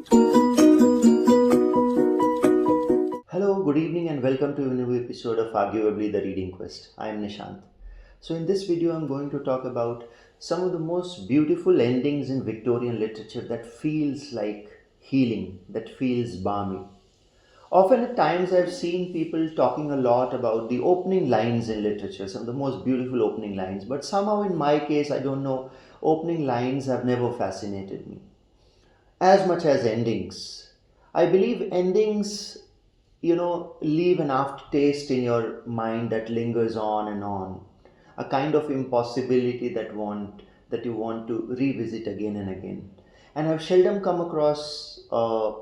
Hello, good evening, and welcome to a new episode of Arguably the Reading Quest. I am Nishant. So, in this video, I'm going to talk about some of the most beautiful endings in Victorian literature that feels like healing, that feels balmy. Often at times I've seen people talking a lot about the opening lines in literature, some of the most beautiful opening lines, but somehow in my case, I don't know, opening lines have never fascinated me as much as endings. I believe endings, leave an aftertaste in your mind that lingers on, a kind of impossibility that you want to revisit again and again. And I've seldom come across a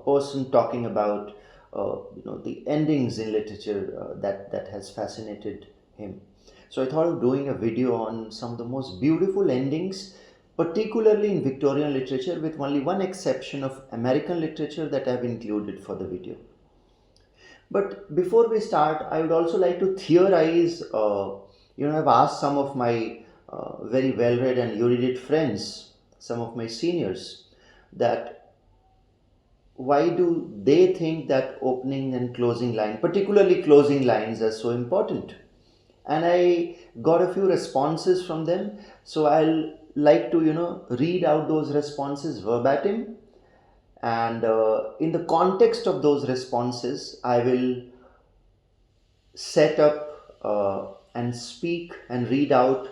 person talking about the endings in literature that has fascinated him. So I thought of doing a video on some of the most beautiful endings, particularly in Victorian literature, with only one exception of American literature that I've included for the video. But before we start, I would also like to theorize. I've asked some of my very well-read and erudite friends, some of my seniors, that why do they think that opening and closing line, particularly closing lines, are so important? And I got a few responses from them. So I'll like to read out those responses verbatim, and in the context of those responses I will set up and speak and read out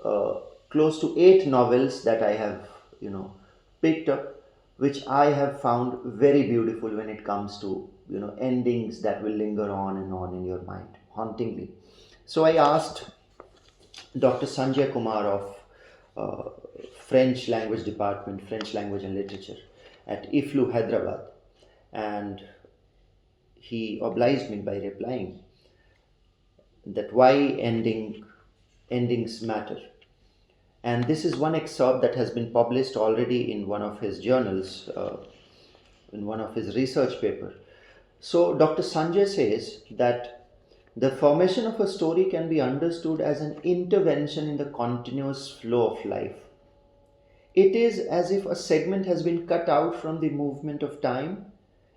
uh, close to 8 novels that I have picked up, which I have found very beautiful when it comes to endings that will linger on in your mind hauntingly. So I asked Dr. Sanjay Kumar of uh, French language department, French language and literature at IFLU Hyderabad, and he obliged me by replying that why endings matter. And this is one excerpt that has been published already in one of his journals, in one of his research paper. So Dr. Sanjay says that the formation of a story can be understood as an intervention in the continuous flow of life. It is as if a segment has been cut out from the movement of time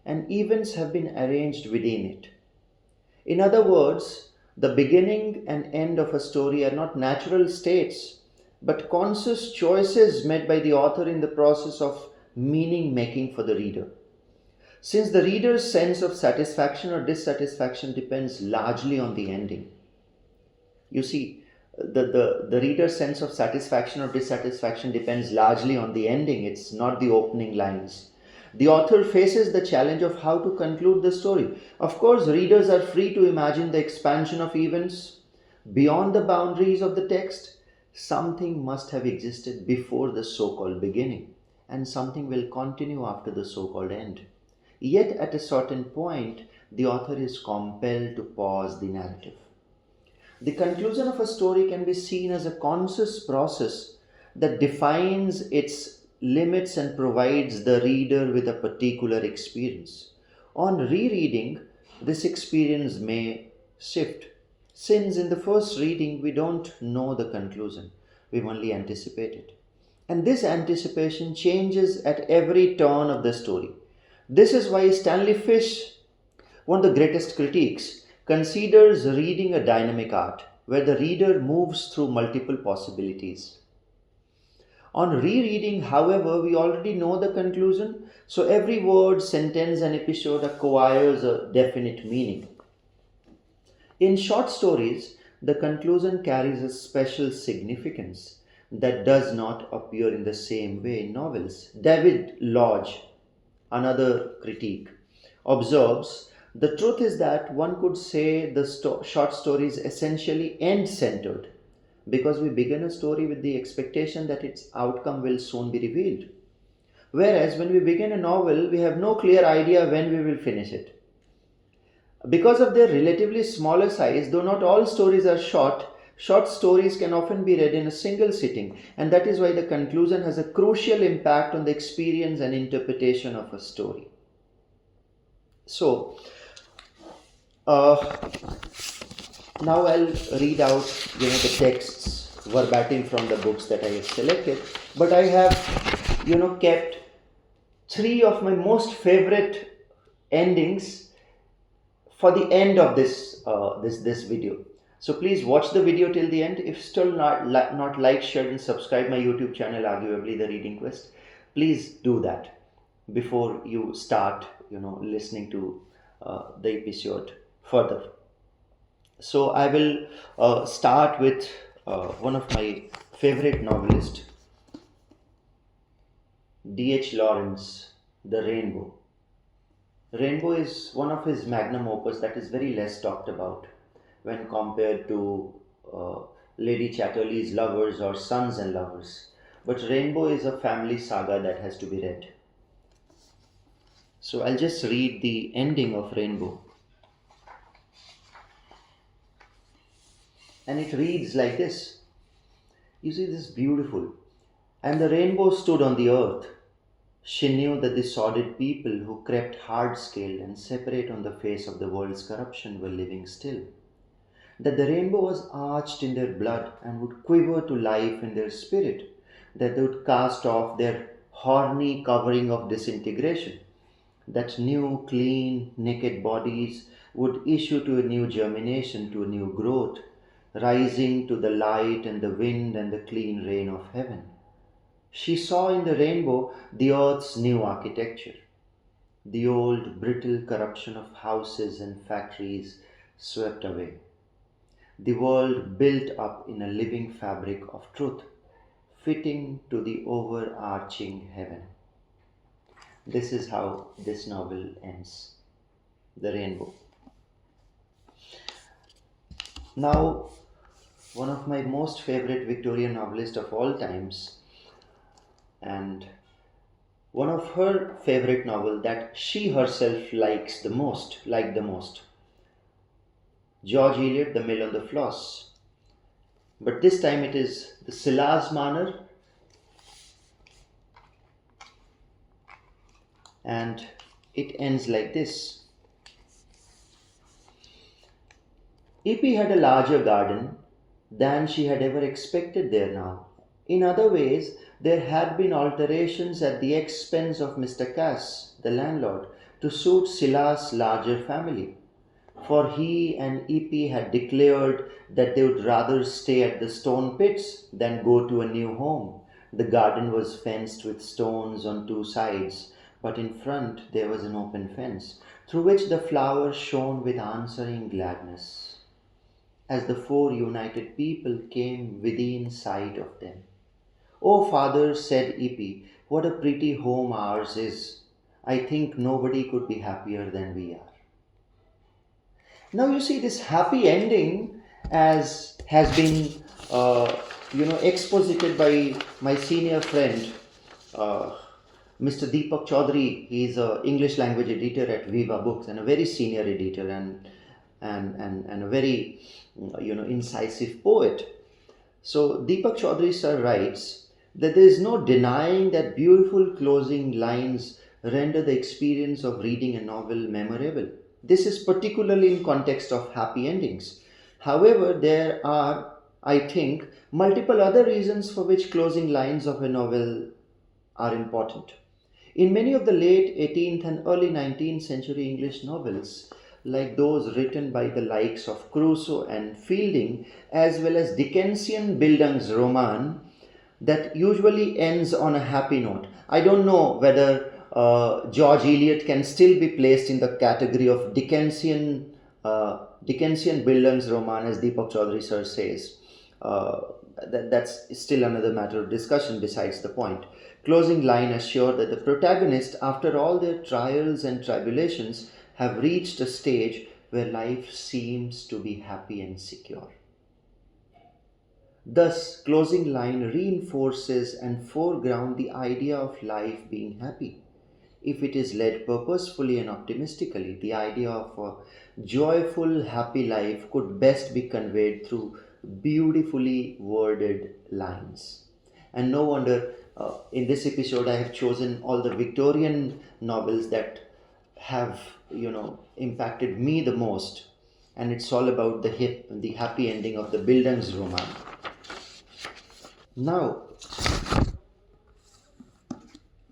and events have been arranged within it. In other words, the beginning and end of a story are not natural states, but conscious choices made by the author in the process of meaning making for the reader. Since the reader's sense of satisfaction or dissatisfaction depends largely on the ending. You see, the reader's sense of satisfaction or dissatisfaction depends largely on the ending. It's not the opening lines. The author faces the challenge of how to conclude the story. Of course, readers are free to imagine the expansion of events beyond the boundaries of the text. Something must have existed before the so-called beginning, and something will continue after the so-called end. Yet at a certain point, the author is compelled to pause the narrative. The conclusion of a story can be seen as a conscious process that defines its limits and provides the reader with a particular experience. On rereading, this experience may shift. Since in the first reading we don't know the conclusion, we only anticipate it. And this anticipation changes at every turn of the story. This is why Stanley Fish, one of the greatest critics, considers reading a dynamic art where the reader moves through multiple possibilities. On rereading, however, we already know the conclusion, so every word, sentence, and episode acquires a definite meaning. In short stories, the conclusion carries a special significance that does not appear in the same way in novels. David Lodge, another critique, observes the truth is that one could say the short story is essentially end centered because we begin a story with the expectation that its outcome will soon be revealed. Whereas when we begin a novel, we have no clear idea when we will finish it. Because of their relatively smaller size, though not all stories are short, short stories can often be read in a single sitting, and that is why the conclusion has a crucial impact on the experience and interpretation of a story. So, now I'll read out the texts verbatim from the books that I have selected, but I have kept three of my most favorite endings for the end of this video. So please watch the video till the end. If still not like, share, and subscribe my YouTube channel, arguably the Reading Quest, please do that before you start listening to the episode further. So I will start with one of my favorite novelists, D.H. Lawrence, The Rainbow. Rainbow is one of his magnum opus that is very less talked about when compared to Lady Chatterley's Lovers or Sons and Lovers. But Rainbow is a family saga that has to be read. So I'll just read the ending of Rainbow. And it reads like this. You see, this is beautiful. And the rainbow stood on the earth. She knew that the sordid people who crept hard-scaled and separate on the face of the world's corruption were living still. That the rainbow was arched in their blood and would quiver to life in their spirit. That they would cast off their horny covering of disintegration. That new, clean, naked bodies would issue to a new germination, to a new growth, rising to the light and the wind and the clean rain of heaven. She saw in the rainbow the earth's new architecture, the old brittle corruption of houses and factories swept away, the world built up in a living fabric of truth, fitting to the overarching heaven. This is how this novel ends, The Rainbow. Now, one of my most favorite Victorian novelists of all times, and one of her favorite novel that she herself liked the most, George Eliot, The Mill on the Floss. But this time it is The Silas Manor, and it ends like this. Eppie had a larger garden than she had ever expected there now. In other ways, there had been alterations at the expense of Mr. Cass, the landlord, to suit Silas' larger family. For he and Eppie had declared that they would rather stay at the stone pits than go to a new home. The garden was fenced with stones on two sides, but in front there was an open fence, through which the flowers shone with answering gladness, as the four united people came within sight of them. "Oh, father," said Eppie, "what a pretty home ours is. I think nobody could be happier than we are." Now you see, this happy ending as has been exposited by my senior friend, Mr. Deepak Choudhary. He is an English language editor at Viva Books and a very senior editor and a very incisive poet. So Deepak Choudhary sir writes that there is no denying that beautiful closing lines render the experience of reading a novel memorable. This is particularly in context of happy endings. However, there are, I think, multiple other reasons for which closing lines of a novel are important. In many of the late 18th and early 19th century English novels, like those written by the likes of Crusoe and Fielding, as well as Dickensian bildungsroman, that usually ends on a happy note. I don't know whether George Eliot can still be placed in the category of Dickensian bildungsroman, as Deepak Choudhary sir says. That's still another matter of discussion besides the point. Closing line assure that the protagonist, after all their trials and tribulations, have reached a stage where life seems to be happy and secure. Thus, closing line reinforces and foreground the idea of life being happy. If it is led purposefully and optimistically, the idea of a joyful, happy life could best be conveyed through beautifully worded lines. And no wonder in this episode I have chosen all the Victorian novels that have impacted me the most, and it's all about the happy ending of the bildungsroman. Now,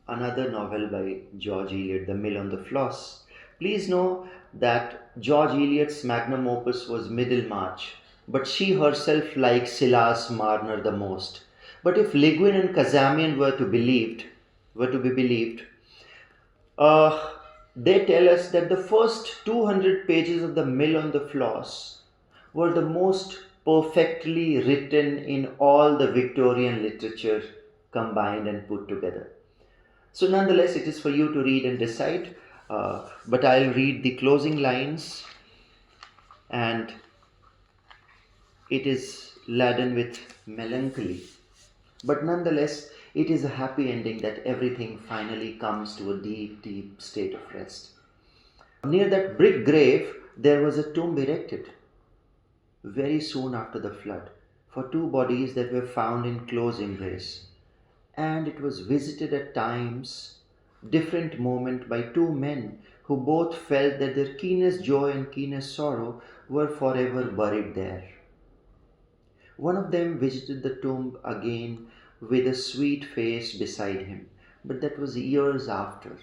another novel by George Eliot, The Mill on the Floss. Please know that George Eliot's magnum opus was Middlemarch, but she herself likes Silas Marner the most. But if Le Guin and Kazamian were to be believed, uh, they tell us that the first 200 pages of The Mill on the Floss were the most perfectly written in all the Victorian literature combined and put together. So, nonetheless, it is for you to read and decide. But I'll read the closing lines, and it is laden with melancholy. But nonetheless, it is a happy ending that everything finally comes to a deep, deep state of rest. Near that brick grave, there was a tomb erected very soon after the flood for two bodies that were found in close embrace. And it was visited at times, different moment, by two men who both felt that their keenest joy and keenest sorrow were forever buried there. One of them visited the tomb again with a sweet face beside him, but that was years after.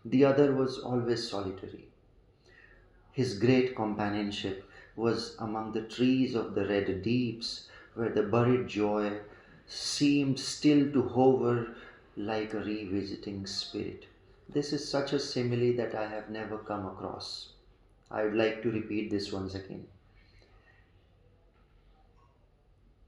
The other was always solitary. His great companionship was among the trees of the red deeps, where the buried joy seemed still to hover like a revisiting spirit. This is such a simile that I have never come across. I would like to repeat this once again.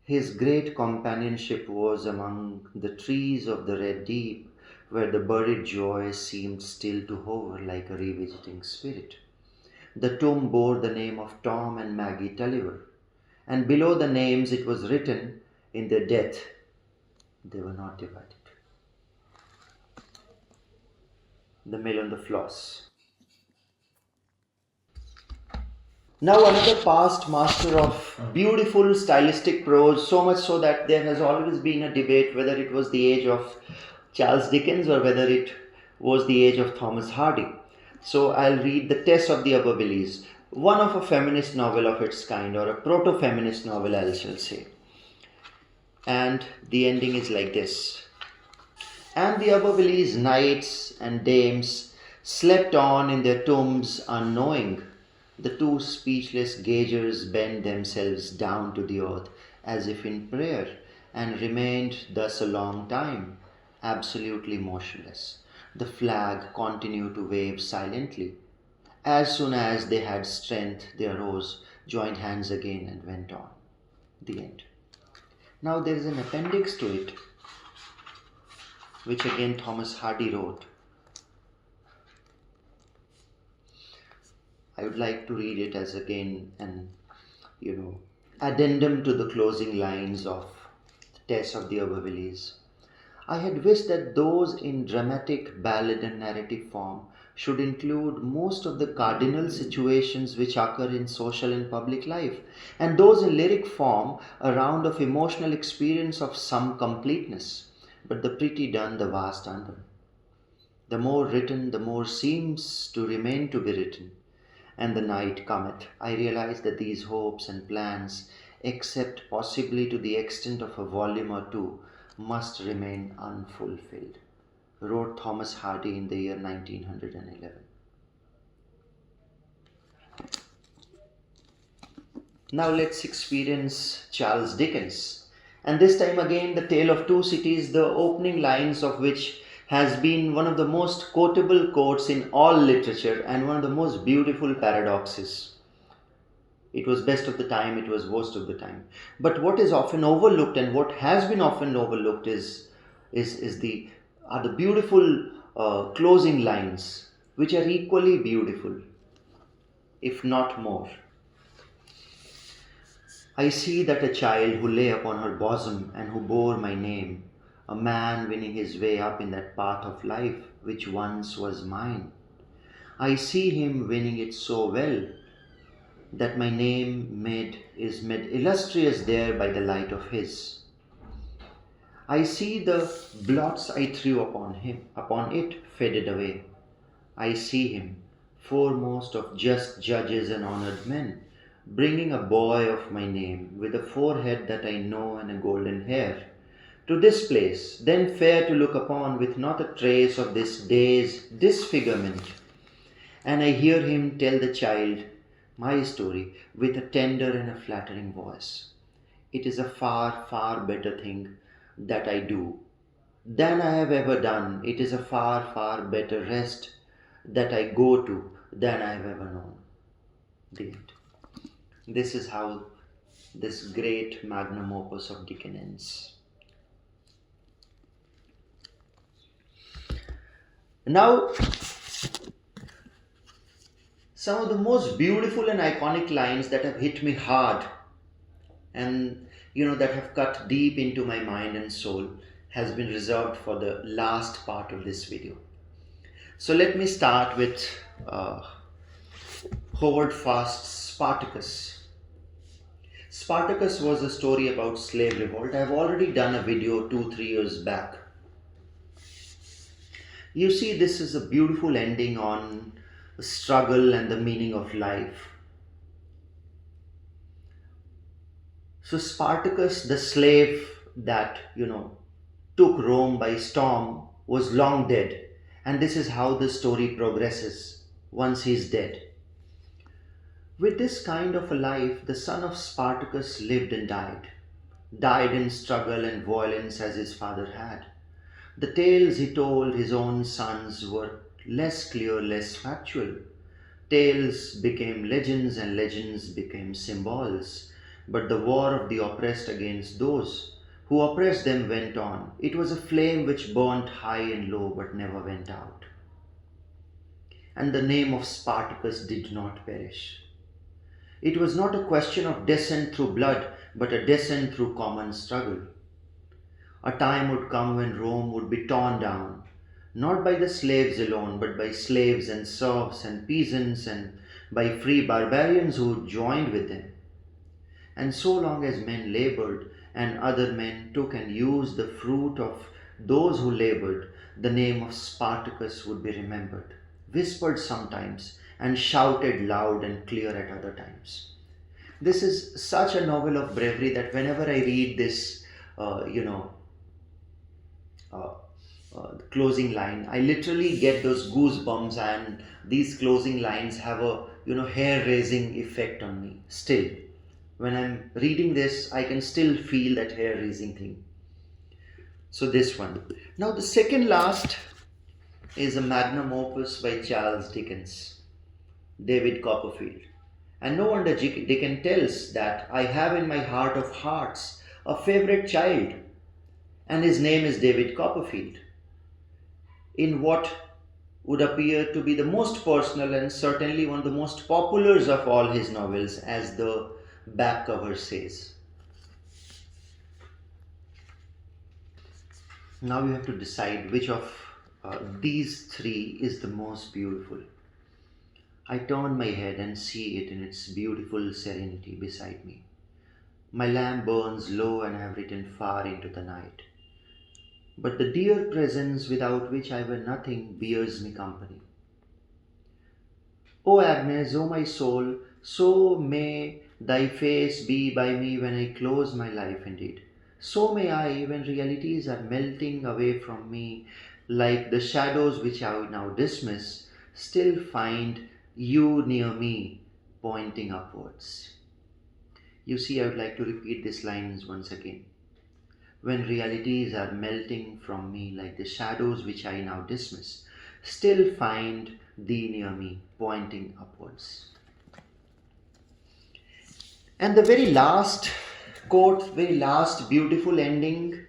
His great companionship was among the trees of the red deep, where the buried joy seemed still to hover like a revisiting spirit. The tomb bore the name of Tom and Maggie Tulliver, and below the names it was written, in their death they were not divided. The Mill on the Floss. Now, another past master of beautiful stylistic prose, so much so that there has always been a debate whether it was the age of Charles Dickens or whether it was the age of Thomas Hardy. So, I'll read The Tess of the Abervillies, one of a feminist novel of its kind, or a proto feminist novel, I shall say. And the ending is like this. And the Abervillies knights and dames slept on in their tombs unknowing. The two speechless gaugers bent themselves down to the earth as if in prayer, and remained thus a long time, absolutely motionless. The flag continued to wave silently. As soon as they had strength, they arose, joined hands again, and went on. The end. Now there is an appendix to it, which again Thomas Hardy wrote. I would like to read it as again an, addendum to the closing lines of The Tess of the Abervillies. I had wished that those in dramatic ballad and narrative form should include most of the cardinal situations which occur in social and public life, and those in lyric form a round of emotional experience of some completeness. But the pretty done, the vast undone. The more written, the more seems to remain to be written. And the night cometh, I realize that these hopes and plans, except possibly to the extent of a volume or two, must remain unfulfilled. Wrote Thomas Hardy in the year 1911. Now let's experience Charles Dickens. And this time again, The Tale of Two Cities, the opening lines of which has been one of the most quotable quotes in all literature and one of the most beautiful paradoxes. It was best of the time, it was worst of the time. But what is often overlooked and what has been often overlooked are the beautiful closing lines, which are equally beautiful, if not more. I see that a child who lay upon her bosom and who bore my name, a man winning his way up in that path of life which once was mine. I see him winning it so well that my name is made illustrious there by the light of his. I see the blots I threw upon it faded away. I see him, foremost of just judges and honored men, bringing a boy of my name with a forehead that I know and a golden hair, to this place, then fair to look upon, with not a trace of this day's disfigurement. And I hear him tell the child my story with a tender and a flattering voice. It is a far, far better thing that I do than I have ever done. It is a far, far better rest that I go to than I have ever known. The end. This is how this great magnum opus of Dickens ends. Now, some of the most beautiful and iconic lines that have hit me hard and that have cut deep into my mind and soul has been reserved for the last part of this video. So let me start with Howard Fast's Spartacus. Spartacus was a story about slave revolt. I have already done a video 2-3 years back. You see, this is a beautiful ending on struggle and the meaning of life. So Spartacus, the slave that, took Rome by storm, was long dead. And this is how the story progresses once he's dead. With this kind of a life, the son of Spartacus lived and died. Died in struggle and violence as his father had. The tales he told his own sons were less clear, less factual. Tales became legends and legends became symbols. But the war of the oppressed against those who oppressed them went on. It was a flame which burnt high and low but never went out. And the name of Spartacus did not perish. It was not a question of descent through blood, but a descent through common struggle. A time would come when Rome would be torn down, not by the slaves alone, but by slaves and serfs and peasants and by free barbarians who joined with them. And so long as men labored and other men took and used the fruit of those who labored, the name of Spartacus would be remembered, whispered sometimes, and shouted loud and clear at other times. This is such a novel of bravery that whenever I read this, closing line, I literally get those goosebumps, and these closing lines have a hair-raising effect on me. Still, when I'm reading this, I can still feel that hair-raising thing. So this one. Now the second last is a magnum opus by Charles Dickens, David Copperfield. And no wonder Dickens tells that I have in my heart of hearts a favorite child, and his name is David Copperfield. In what would appear to be the most personal and certainly one of the most popular of all his novels, as the back cover says. Now you have to decide which of these three is the most beautiful. I turn my head and see it in its beautiful serenity beside me. My lamp burns low and I have written far into the night. But the dear presence without which I were nothing bears me company. O Agnes, O my soul, so may thy face be by me when I close my life indeed. So may I, when realities are melting away from me, like the shadows which I now dismiss, still find you near me, pointing upwards. You see, I would like to repeat these lines once again. When realities are melting from me like the shadows which I now dismiss, still find thee near me, pointing upwards. And the very last quote, very last beautiful ending,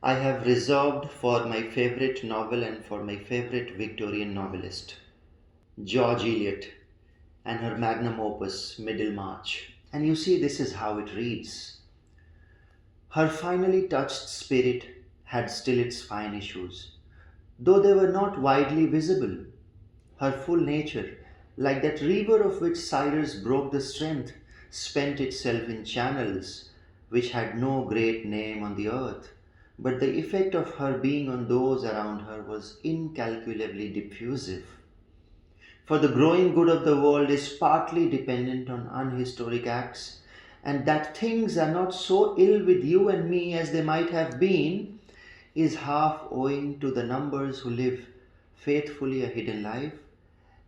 I have reserved for my favorite novel and for my favorite Victorian novelist, George Eliot, and her magnum opus, Middlemarch. And you see, this is how it reads. Her finely touched spirit had still its fine issues, though they were not widely visible. Her full nature, like that river of which Cyrus broke the strength, spent itself in channels which had no great name on the earth, but the effect of her being on those around her was incalculably diffusive. For the growing good of the world is partly dependent on unhistoric acts, and that things are not so ill with you and me as they might have been is half owing to the numbers who live faithfully a hidden life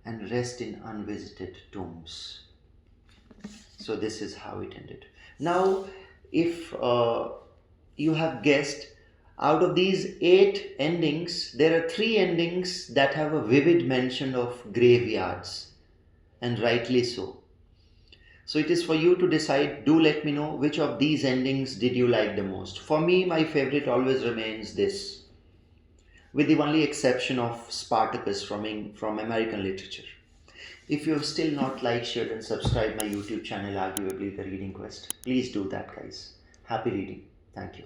and rest in unvisited tombs. So this is how it ended. Now, if you have guessed, out of these 8 endings, there are 3 endings that have a vivid mention of graveyards, and rightly so. So it is for you to decide. Do let me know which of these endings did you like the most. For me, my favorite always remains this, with the only exception of Spartacus from American literature. If you have still not liked, shared, and subscribed my YouTube channel, arguably The Reading Quest, please do that, guys. Happy reading. Thank you.